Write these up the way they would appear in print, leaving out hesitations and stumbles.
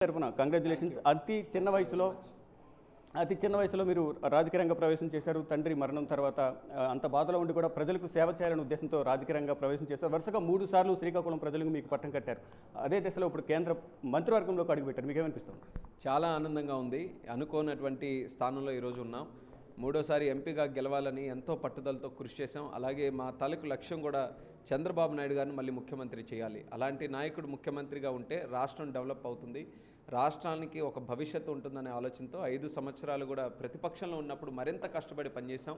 తరపున కంగ్రాచులేషన్స్. అతి చిన్న వయసులో మీరు రాజకీయ రంగ ప్రవేశం చేశారు. తండ్రి మరణం తర్వాత అంత బాధలో ఉండి కూడా ప్రజలకు సేవ చేయాలనే ఉద్దేశంతో రాజకీయ రంగ ప్రవేశం చేశారు. వరుసగా 3 సార్లు శ్రీకాకుళం ప్రజలకు మీకు పట్టం కట్టారు. అదే దశలో ఇప్పుడు కేంద్ర మంత్రివర్గంలోకి అడుగుపెట్టారు. మీకేమనిపిస్తుంది? చాలా ఆనందంగా ఉంది. అనుకోనటువంటి స్థానంలో ఈరోజు ఉన్నాం. మూడోసారి ఎంపీగా గెలవాలని ఎంతో పట్టుదలతో కృషి చేశాం. అలాగే మా తాలూకు లక్ష్యం కూడా చంద్రబాబు నాయుడు గారిని మళ్ళీ ముఖ్యమంత్రి చేయాలి. అలాంటి నాయకుడు ముఖ్యమంత్రిగా ఉంటే రాష్ట్రం డెవలప్ అవుతుంది, రాష్ట్రానికి ఒక భవిష్యత్తు ఉంటుందనే ఆలోచనతో 5 సంవత్సరాలు కూడా ప్రతిపక్షంలో ఉన్నప్పుడు మరింత కష్టపడి పనిచేశాం.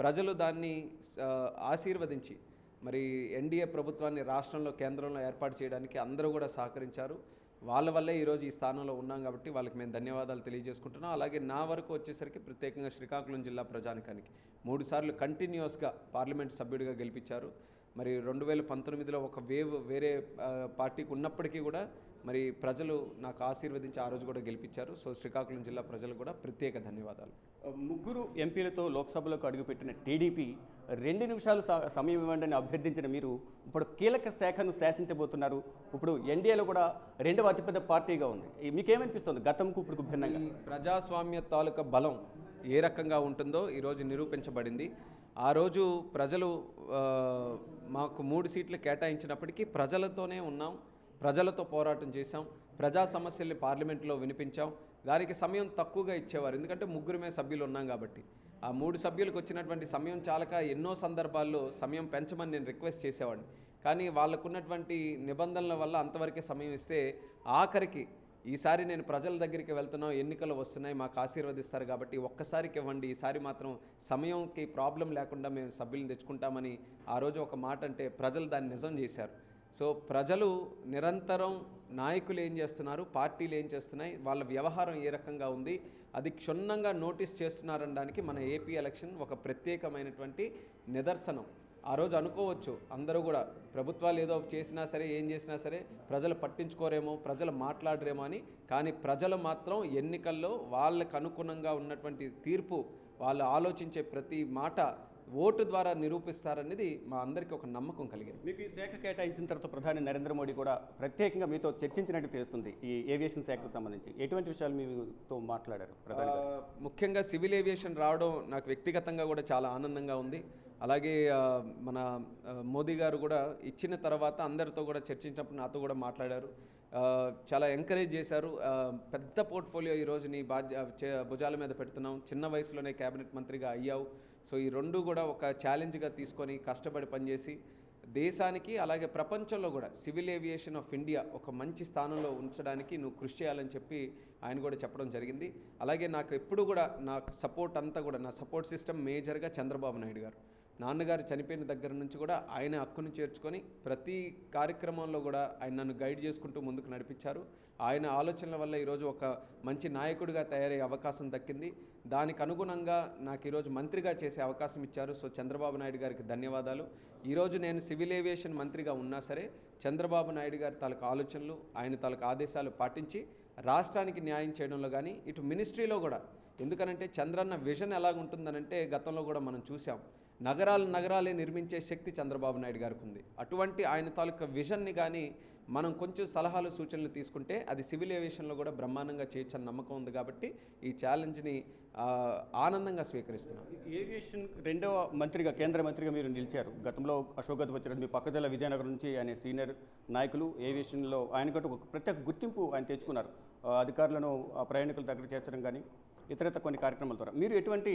ప్రజలు దాన్ని ఆశీర్వదించి మరి ఎన్డీఏ ప్రభుత్వాన్ని రాష్ట్రంలో కేంద్రంలో ఏర్పాటు చేయడానికి అందరూ కూడా సహకరించారు. వాళ్ళ వల్లే ఈరోజు ఈ స్థానంలో ఉన్నాం కాబట్టి వాళ్ళకి మేము ధన్యవాదాలు తెలియజేసుకుంటున్నాం. అలాగే నా వరకు వచ్చేసరికి ప్రత్యేకంగా శ్రీకాకుళం జిల్లా ప్రజానికానికి 3 సార్లు కంటిన్యూస్గా పార్లమెంట్ సభ్యుడిగా గెలిపించారు. మరి 2019లో ఒక వేవ్ వేరే పార్టీకి ఉన్నప్పటికీ కూడా మరి ప్రజలు నాకు ఆశీర్వదించి ఆ రోజు కూడా గెలిపించారు. సో శ్రీకాకుళం జిల్లా ప్రజలు కూడా ప్రత్యేక ధన్యవాదాలు. 3 ఎంపీలతో లోక్సభలోకి అడుగుపెట్టిన టీడీపీ 2 నిమిషాలు సమయం ఇవ్వండి అని అభ్యర్థించిన మీరు ఇప్పుడు కీలక శాఖను శాసించబోతున్నారు. ఇప్పుడు ఎన్డీఏలో కూడా 2వ అతిపెద్ద పార్టీగా ఉంది. మీకేమనిపిస్తుంది గతంకు ఇప్పుడు భిన్నంగా? ప్రజాస్వామ్య తాలూకా బలం ఏ రకంగా ఉంటుందో ఈరోజు నిరూపించబడింది. ఆ రోజు ప్రజలు మాకు 3 సీట్లు కేటాయించినప్పటికీ ప్రజలతోనే ఉన్నాం, ప్రజలతో పోరాటం చేశాం, ప్రజా సమస్యల్ని పార్లమెంట్లో వినిపించాం. దానికి సమయం తక్కువగా ఇచ్చేవారు, ఎందుకంటే 3 సభ్యులు ఉన్నాం కాబట్టి. ఆ 3 సభ్యులకు వచ్చినటువంటి సమయం చాలక ఎన్నో సందర్భాల్లో సమయం పెంచమని నేను రిక్వెస్ట్ చేసేవాడిని. కానీ వాళ్ళకున్నటువంటి నిబంధనల వల్ల అంతవరకే సమయం ఇస్తే ఆఖరికి ఈసారి నేను ప్రజల దగ్గరికి వెళ్తున్నాం, ఎన్నికలు వస్తున్నాయి, మాకు ఆశీర్వదిస్తారు కాబట్టి ఒక్కసారికి ఇవ్వండి, ఈసారి మాత్రం సమయంకి ప్రాబ్లం లేకుండా మేము సభ్యులను తెచ్చుకుంటామని ఆ రోజు ఒక మాట అంటే ప్రజలు దాన్ని నిజం చేశారు. సో ప్రజలు నిరంతరం నాయకులు ఏం చేస్తున్నారు, పార్టీలు ఏం చేస్తున్నాయి, వాళ్ళ వ్యవహారం ఏ రకంగా ఉంది, అది క్షుణ్ణంగా నోటీస్ చేస్తున్నారనడానికి మన ఏపీ ఎలక్షన్ ఒక ప్రత్యేకమైనటువంటి నిదర్శనం. ఆ రోజు అనుకోవచ్చు అందరూ కూడా ప్రభుత్వాలు ఏదో చేసినా సరే, ఏం చేసినా సరే ప్రజలు పట్టించుకోరేమో, ప్రజలు మాట్లాడరేమో అని. కానీ ప్రజలు మాత్రం ఎన్నికల్లో వాళ్ళకు అనుగుణంగా ఉన్నటువంటి తీర్పు, వాళ్ళు ఆలోచించే ప్రతి మాట ఓటు ద్వారా నిరూపిస్తారనేది మా అందరికీ ఒక నమ్మకం కలిగింది. మీకు ఈ శాఖ కేటాయించిన తర్వాత ప్రధాని నరేంద్ర మోడీ కూడా ప్రత్యేకంగా మీతో చర్చించినట్టు తెలుస్తుంది. ఈ ఏవియేషన్ శాఖకు సంబంధించి ఎటువంటి విషయాలు మీతో మాట్లాడారు ప్రధాని? ముఖ్యంగా సివిల్ ఏవియేషన్ రావడం నాకు వ్యక్తిగతంగా కూడా చాలా ఆనందంగా ఉంది. అలాగే మన మోదీ గారు కూడా ఇచ్చిన తర్వాత అందరితో కూడా చర్చించినప్పుడు నాతో కూడా మాట్లాడారు, చాలా ఎంకరేజ్ చేశారు. పెద్ద పోర్ట్ఫోలియో ఈరోజు నీ భుజాల మీద పెడుతున్నాం, చిన్న వయసులోనే క్యాబినెట్ మంత్రిగా అయ్యావు. సో ఈ 2 కూడా ఒక ఛాలెంజ్గా తీసుకొని కష్టపడి పనిచేసి దేశానికి అలాగే ప్రపంచంలో కూడా సివిల్ ఏవియేషన్ ఆఫ్ ఇండియా ఒక మంచి స్థానంలో ఉంచడానికి నువ్వు కృషి చేయాలని చెప్పి ఆయన కూడా చెప్పడం జరిగింది. అలాగే నాకు ఎప్పుడు కూడా నాకు సపోర్ట్ అంతా కూడా నా సపోర్ట్ సిస్టమ్ మేజర్గా చంద్రబాబు నాయుడు గారు. నాన్నగారు చనిపోయిన దగ్గర నుంచి కూడా ఆయన హక్కును చేర్చుకొని ప్రతి కార్యక్రమంలో కూడా ఆయన నన్ను గైడ్ చేసుకుంటూ ముందుకు నడిపించారు. ఆయన ఆలోచనల వల్ల ఈరోజు ఒక మంచి నాయకుడిగా తయారయ్యే అవకాశం దక్కింది. దానికి అనుగుణంగా నాకు ఈరోజు మంత్రిగా చేసే అవకాశం ఇచ్చారు. సో చంద్రబాబు నాయుడు గారికి ధన్యవాదాలు. ఈరోజు నేను సివిల్ ఏవియేషన్ మంత్రిగా ఉన్నా సరే చంద్రబాబు నాయుడు గారి తాలూకు ఆలోచనలు, ఆయన తాలూకు ఆదేశాలు పాటించి రాష్ట్రానికి న్యాయం చేయడంలో కానీ ఇటు మినిస్ట్రీలో కూడా, ఎందుకనంటే చంద్రన్న విజన్ ఎలాగుంటుందనంటే గతంలో కూడా మనం చూసాం, నగరాలే నిర్మించే శక్తి చంద్రబాబు నాయుడు గారికి ఉంది. అటువంటి ఆయన తాలూకా విజన్ని కానీ మనం కొంచెం సలహాలు సూచనలు తీసుకుంటే అది సివిల్ ఏవియేషన్లో కూడా బ్రహ్మాండంగా చేయొచ్చని నమ్మకం ఉంది. కాబట్టి ఈ ఛాలెంజ్ని ఆనందంగా స్వీకరిస్తున్నాం. ఏవియేషన్ 2వ మంత్రిగా, కేంద్ర మంత్రిగా మీరు నిలిచారు. గతంలో అశోక్ గజపతిరాజు మీ పక్క జిల్లా విజయనగరం నుంచి ఆయన సీనియర్ నాయకులు. ఏవియేషన్లో ఆయనకంటూ ఒక ప్రత్యేక గుర్తింపు ఆయన తెచ్చుకున్నారు. అధికారులను ప్రయాణికుల దగ్గర చేర్చడం కానీ ఇతరత కొన్ని కార్యక్రమాల ద్వారా మీరు ఎటువంటి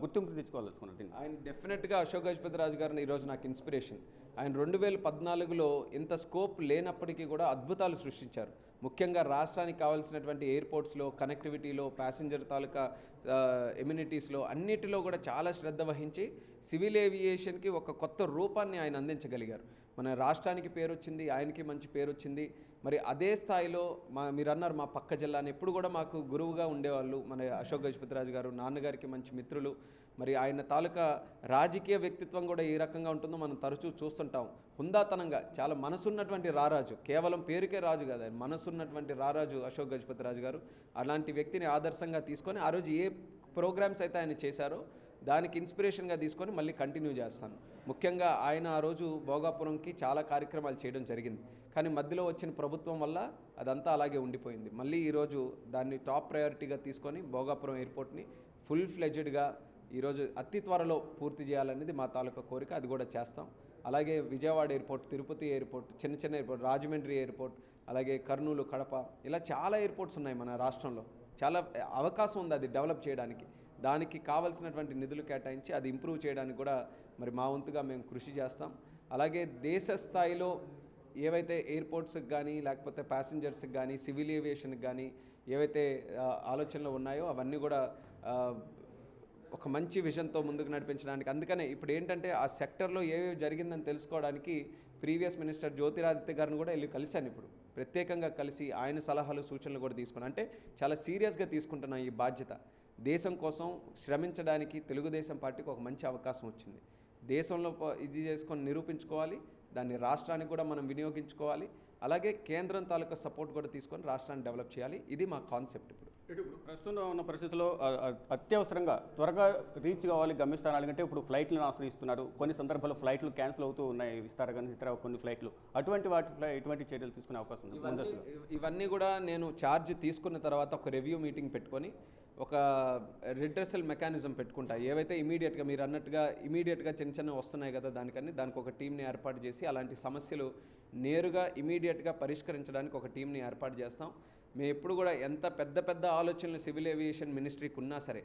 గుర్తింపు తెచ్చుకోవాలనుకున్నారు దీన్ని? ఆయన డెఫినెట్గా అశోక్ గజపతిరాజు గారిని ఈరోజు నాకు ఇన్స్పిరేషన్. ఆయన 2014లో ఇంత స్కోప్ లేనప్పటికీ కూడా అద్భుతాలు సృష్టించారు. ముఖ్యంగా రాష్ట్రానికి కావాల్సినటువంటి ఎయిర్పోర్ట్స్లో, కనెక్టివిటీలో, ప్యాసింజర్ తాలూకా ఎమ్యూనిటీస్లో అన్నిటిలో కూడా చాలా శ్రద్ధ వహించి సివిల్ ఏవియేషన్కి ఒక కొత్త రూపాన్ని ఆయన అందించగలిగారు. మన రాష్ట్రానికి పేరు వచ్చింది, ఆయనకి మంచి పేరు వచ్చింది. మరి అదే స్థాయిలో మీరు అన్నారు మా పక్క జిల్లాని, ఎప్పుడు కూడా మాకు గురువుగా ఉండేవాళ్ళు మన అశోక్ గజపతిరాజు గారు. నాన్నగారికి మంచి మిత్రులు. మరి ఆయన తాలూకా రాజకీయ వ్యక్తిత్వం కూడా ఏ రకంగా ఉంటుందో మనం తరచూ చూస్తుంటాం. హుందాతనంగా చాలా మనసున్నటువంటి రారాజు, కేవలం పేరుకే రాజు కాదు, ఆయన మనసున్నటువంటి రారాజు అశోక్ గజపతిరాజు గారు. అలాంటి వ్యక్తిని ఆదర్శంగా తీసుకొని ఆ రోజు ఏ ప్రోగ్రామ్స్ అయితే ఆయన చేశారో దానికి ఇన్స్పిరేషన్గా తీసుకొని మళ్ళీ కంటిన్యూ చేస్తాను. ముఖ్యంగా ఆయన ఆ రోజు భోగాపురంకి చాలా కార్యక్రమాలు చేయడం జరిగింది. కానీ మధ్యలో వచ్చిన ప్రభుత్వం వల్ల అదంతా అలాగే ఉండిపోయింది. మళ్ళీ ఈరోజు దాన్ని టాప్ ప్రయారిటీగా తీసుకొని భోగాపురం ఎయిర్పోర్ట్ని ఫుల్ ఫ్లెడ్జ్డ్గా ఈరోజు అతి త్వరలో పూర్తి చేయాలనేది మా తాలూకా కోరిక. అది కూడా చేస్తాం. అలాగే విజయవాడ ఎయిర్పోర్ట్, తిరుపతి ఎయిర్పోర్ట్, చిన్న చిన్న ఎయిర్పోర్ట్, రాజమండ్రి ఎయిర్పోర్ట్, అలాగే కర్నూలు, కడప, ఇలా చాలా ఎయిర్పోర్ట్స్ ఉన్నాయి మన రాష్ట్రంలో. చాలా అవకాశం ఉంది అది డెవలప్ చేయడానికి. దానికి కావాల్సినటువంటి నిధులు కేటాయించి అది ఇంప్రూవ్ చేయడానికి కూడా మరి మా వంతుగా మేము కృషి చేస్తాం. అలాగే దేశ స్థాయిలో ఏవైతే ఎయిర్పోర్ట్స్కి కానీ లేకపోతే ప్యాసింజర్స్కి కానీ సివిల్ ఏవియేషన్కి కానీ ఏవైతే ఆలోచనలు ఉన్నాయో అవన్నీ కూడా ఒక మంచి విజన్తో ముందుకు నడిపించడానికి, అందుకనే ఇప్పుడు ఏంటంటే ఆ సెక్టర్లో ఏవేవి జరిగిందని తెలుసుకోవడానికి ప్రీవియస్ మినిస్టర్ జ్యోతిరాదిత్య గారిని కూడా వెళ్ళి కలిశాను. ఇప్పుడు ప్రత్యేకంగా కలిసి ఆయన సలహాలు సూచనలు కూడా తీసుకున్నాను. అంటే చాలా సీరియస్గా తీసుకుంటున్నాం ఈ బాధ్యత. దేశం కోసం శ్రమించడానికి తెలుగుదేశం పార్టీకి ఒక మంచి అవకాశం వచ్చింది. దేశంలో ఇది చేసుకొని నిరూపించుకోవాలి, దాన్ని రాష్ట్రానికి కూడా మనం వినియోగించుకోవాలి. అలాగే కేంద్రం తాలూకా సపోర్ట్ కూడా తీసుకొని రాష్ట్రాన్ని డెవలప్ చేయాలి. ఇది మా కాన్సెప్ట్. ఇప్పుడు ప్రస్తుతం ఉన్న పరిస్థితుల్లో అత్యవసరంగా త్వరగా రీచ్ కావాలి గమ్యస్థానాలు కంటే ఇప్పుడు ఫ్లైట్లను ఆశ్రయిస్తున్నారు. కొన్ని సందర్భాల్లో ఫ్లైట్లు క్యాన్సిల్ అవుతూ ఉన్నాయి, విస్తారంగా ఇతర కొన్ని ఫ్లైట్లు. అటువంటి వాటిపై ఎటువంటి చర్యలు తీసుకునే అవకాశం ఉంది? ఇవన్నీ కూడా నేను ఛార్జ్ తీసుకున్న తర్వాత ఒక రివ్యూ మీటింగ్ పెట్టుకొని ఒక రిడ్రెసల్ మెకానిజం పెట్టుకుంటా. ఏవైతే ఇమీడియట్గా మీరు అన్నట్టుగా ఇమీడియట్గా చిన్న చిన్న వస్తున్నాయి కదా, దానికి ఒక టీంని ఏర్పాటు చేసి అలాంటి సమస్యలు నేరుగా ఇమీడియట్గా పరిష్కరించడానికి ఒక టీంని ఏర్పాటు చేస్తాం. మేము ఎప్పుడు కూడా ఎంత పెద్ద పెద్ద ఆలోచనలు సివిల్ ఏవియేషన్ మినిస్ట్రీకి ఉన్నా సరే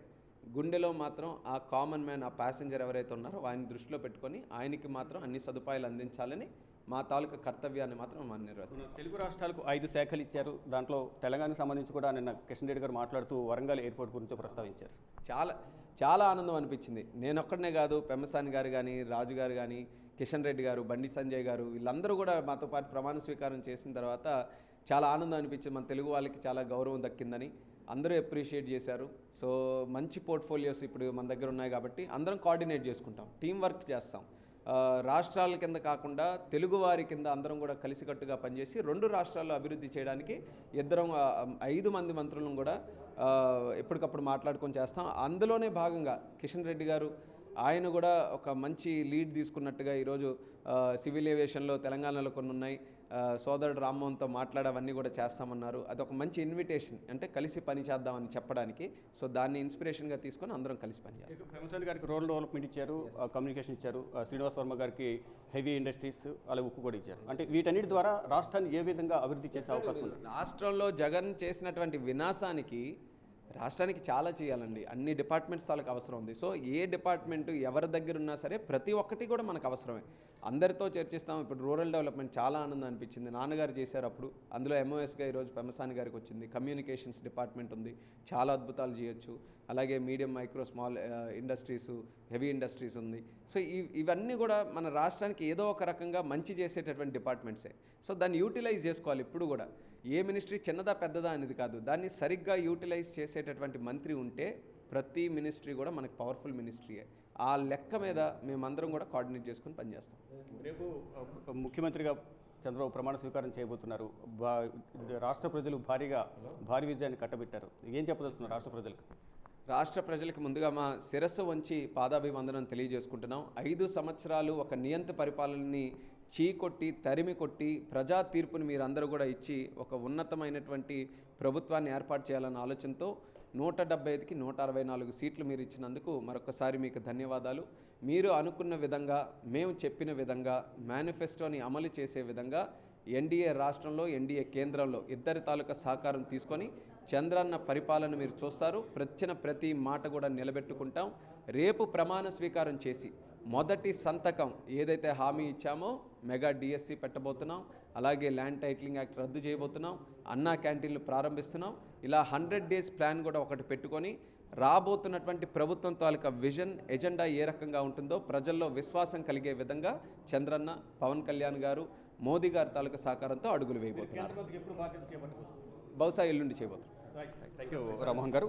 గుండెలో మాత్రం ఆ కామన్ మ్యాన్, ఆ ప్యాసింజర్ ఎవరైతే ఉన్నారో ఆయన దృష్టిలో పెట్టుకొని ఆయనకి మాత్రం అన్ని సదుపాయాలు అందించాలని మా తాలూకా కర్తవ్యాన్ని మాత్రం మనం నిర్వహిస్తాం. తెలుగు రాష్ట్రాలకు 5 శాఖలు ఇచ్చారు. దాంట్లో తెలంగాణకు సంబంధించి కూడా నిన్న కిషన్ రెడ్డి గారు మాట్లాడుతూ వరంగల్ ఎయిర్పోర్ట్ గురించి ప్రస్తావించారు. చాలా ఆనందం అనిపించింది. నేను ఒక్కడనే కాదు, పెమ్మసాని గారు కానీ, రాజు గారు కానీ, కిషన్ రెడ్డి గారు, బండి సంజయ్ గారు, వీళ్ళందరూ కూడా మాతో పాటు ప్రమాణ స్వీకారం చేసిన తర్వాత చాలా ఆనందం అనిపించింది. మన తెలుగు వాళ్ళకి చాలా గౌరవం దక్కిందని అందరూ అప్రిషియేట్ చేశారు. సో మంచి పోర్ట్ఫోలియోస్ ఇప్పుడు మన దగ్గర ఉన్నాయి కాబట్టి అందరం కోఆర్డినేట్ చేసుకుంటాం, టీం వర్క్ చేస్తాం. రాష్ట్రాల కింద కాకుండా తెలుగువారి కింద అందరం కూడా కలిసికట్టుగా పనిచేసి 2 రాష్ట్రాల్లో అభివృద్ధి చేయడానికి 5 మంది మంత్రులను కూడా ఎప్పటికప్పుడు మాట్లాడుకొని చేస్తాం. అందులోనే భాగంగా కిషన్ రెడ్డి గారు ఆయన కూడా ఒక మంచి లీడ్ తీసుకున్నట్టుగా ఈరోజు సివిల్ ఏవియేషన్లో తెలంగాణలో కొన్ని ఉన్నాయి, సోదరుడు రామ్మోహన్తో మాట్లాడవన్నీ కూడా చేస్తామన్నారు. అదొక మంచి ఇన్విటేషన్, అంటే కలిసి పని చేద్దామని చెప్పడానికి. సో దాన్ని ఇన్స్పిరేషన్గా తీసుకొని అందరం కలిసి పనిచేస్తాం. పెమ్మసాని గారికి రూరల్ డెవలప్మెంట్ ఇచ్చారు, కమ్యూనికేషన్ ఇచ్చారు, శ్రీనివాస్ వర్మ గారికి హెవీ ఇండస్ట్రీస్, అలాగే ఉక్కు కూడా ఇచ్చారు. అంటే వీటన్నిటి ద్వారా రాష్ట్రాన్ని ఏ విధంగా అభివృద్ధి చేసే అవకాశం ఉంది? రాష్ట్రంలో జగన్ చేసినటువంటి వినాశానికి రాష్ట్రానికి చాలా చేయాలండి. అన్ని డిపార్ట్మెంట్స్ తాలకు అవసరం ఉంది. సో ఏ డిపార్ట్మెంటు ఎవరి దగ్గర ఉన్నా సరే ప్రతి ఒక్కటి కూడా మనకు అవసరమే. అందరితో చర్చిస్తాం. ఇప్పుడు రూరల్ డెవలప్మెంట్ చాలా ఆనందం అనిపించింది. నాన్నగారు చేశారు అప్పుడు, అందులో ఎంఓఎస్గా ఈరోజు పెమ్మసాని గారికి వచ్చింది. కమ్యూనికేషన్స్ డిపార్ట్మెంట్ ఉంది, చాలా అద్భుతాలు చేయొచ్చు. అలాగే medium, micro, small industries, heavy industries ఉంది. సో ఇవన్నీ కూడా మన రాష్ట్రానికి ఏదో ఒక రకంగా మంచి చేసేటటువంటి డిపార్ట్మెంట్సే. సో దాన్ని యూటిలైజ్ చేసుకోవాలి. ఇప్పుడు కూడా ఏ మినిస్ట్రీ చిన్నదా పెద్దదా అనేది కాదు, దాన్ని సరిగ్గా యూటిలైజ్ చేసేటటువంటి మంత్రి ఉంటే ప్రతి మినిస్ట్రీ కూడా మనకు పవర్ఫుల్ మినిస్ట్రీయే. ఆ లెక్క మీద మేమందరం కూడా కోఆర్డినేట్ చేసుకుని పనిచేస్తాం. రేపు ముఖ్యమంత్రిగా చంద్రబాబు ప్రమాణ స్వీకారం చేయబోతున్నారు. రాష్ట్ర ప్రజలు భారీ విజయాన్ని కట్టబెట్టారు. ఏం చెప్పదలుచుకున్నారు రాష్ట్ర ప్రజలకు? రాష్ట్ర ప్రజలకు ముందుగా మా శిరస్సు వంచి పాదాభివందనం తెలియజేసుకుంటున్నాం. 5 సంవత్సరాలు ఒక నియంత పరిపాలనని చీకొట్టి, తరిమి కొట్టి, ప్రజా తీర్పుని మీరందరూ కూడా ఇచ్చి ఒక ఉన్నతమైనటువంటి ప్రభుత్వాన్ని ఏర్పాటు చేయాలన్న ఆలోచనతో 175కి 164 సీట్లు మీరు ఇచ్చినందుకు మరొకసారి మీకు ధన్యవాదాలు. మీరు అనుకున్న విధంగా, మేము చెప్పిన విధంగా, మేనిఫెస్టోని అమలు చేసే విధంగా ఎన్డీఏ రాష్ట్రంలో, ఎన్డీఏ కేంద్రంలో ఇద్దరి తాలూకా సహకారం తీసుకొని చంద్రన్న పరిపాలన మీరు చూస్తారు. ప్రతి మాట కూడా నిలబెట్టుకుంటాం. రేపు ప్రమాణ స్వీకారం చేసి మొదటి సంతకం ఏదైతే హామీ ఇచ్చామో మెగా డిఎస్సి పెట్టబోతున్నాం. అలాగే ల్యాండ్ టైటిలింగ్ యాక్ట్ రద్దు చేయబోతున్నాం. అన్నా క్యాంటీన్లు ప్రారంభిస్తున్నాం. ఇలా 100 డేస్ ప్లాన్ కూడా ఒకటి పెట్టుకొని రాబోతున్నటువంటి ప్రభుత్వం తాలూకా విజన్, ఎజెండా ఏ రకంగా ఉంటుందో ప్రజల్లో విశ్వాసం కలిగే విధంగా చంద్రన్న, పవన్ కళ్యాణ్ గారు, మోదీ గారి తాలూకా సహకారంతో అడుగులు వేయబోతున్నారు. బహుశా ఎల్లుండి చేయబోతున్నారు. థ్యాంక్ యూ రామ్మోహన్ గారు.